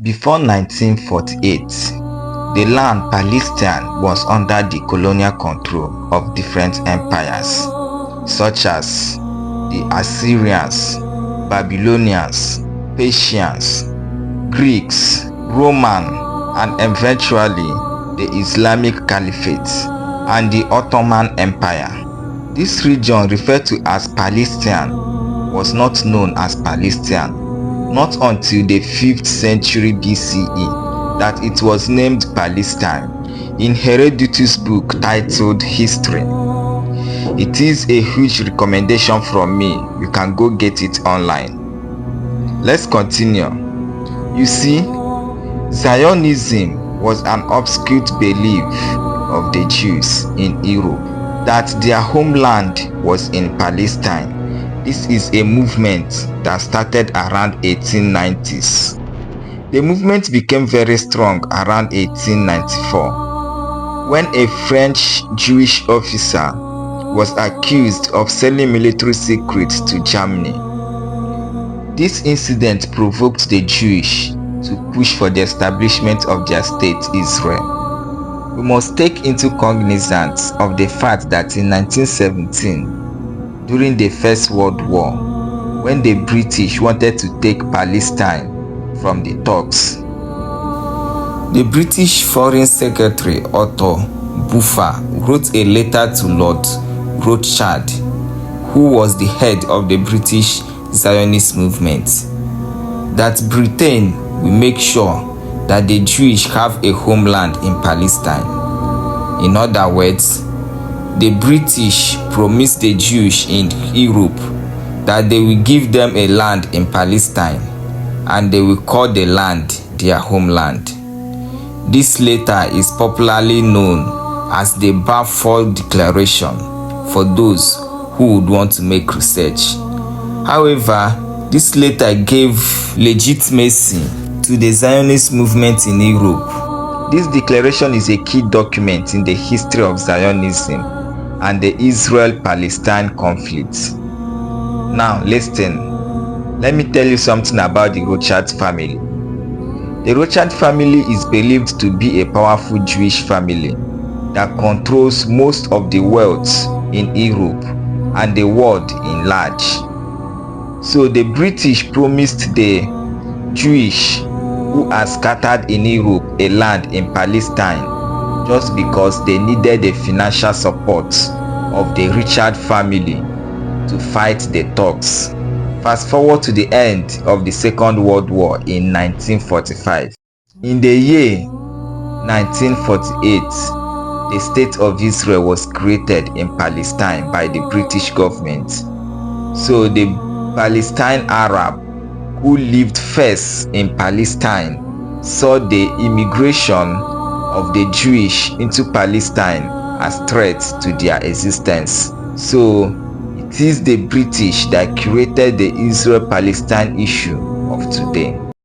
Before 1948, the land Palestine was under the colonial control of different empires, such as the Assyrians, Babylonians, Persians, Greeks, Roman, and eventually the Islamic Caliphate and the Ottoman Empire. This region, referred to as Palestine, was not known as Palestine not until the 5th century BCE that it was named Palestine in Herodotus' book titled History. It is a huge recommendation from me. You can go get it online. Let's continue. You see, Zionism was an obscure belief of the Jews in Europe that their homeland was in Palestine. This is a movement that started around 1890s. The movement became very strong around 1894 when a French Jewish officer was accused of selling military secrets to Germany. This incident provoked the Jewish to push for the establishment of their state, Israel. We must take into cognizance of the fact that in 1917, during the First World War, when the British wanted to take Palestine from the Turks, the British Foreign Secretary Otto Buffer wrote a letter to Lord Rothschild, who was the head of the British Zionist movement, that Britain will make sure that the Jewish have a homeland in Palestine. In other words, the British promised the Jews in Europe that they will give them a land in Palestine and they will call the land their homeland. This letter is popularly known as the Balfour Declaration for those who would want to make research. However, this letter gave legitimacy to the Zionist movement in Europe. This declaration is a key document in the history of Zionism and the Israel-Palestine conflict. Now listen, let me tell you something about the Rothschild family. The Rothschild family is believed to be a powerful Jewish family that controls most of the wealth in Europe and the world in large. So the British promised the Jewish who are scattered in Europe a land in Palestine just because they needed the financial support of the Rothschild family to fight the Turks. Fast forward to the end of the Second World War in 1945. In the year 1948, the State of Israel was created in Palestine by the British government. So the Palestine Arab who lived first in Palestine saw the immigration of the Jewish into Palestine as threats to their existence. So it is the British that created the Israel-Palestine issue of today.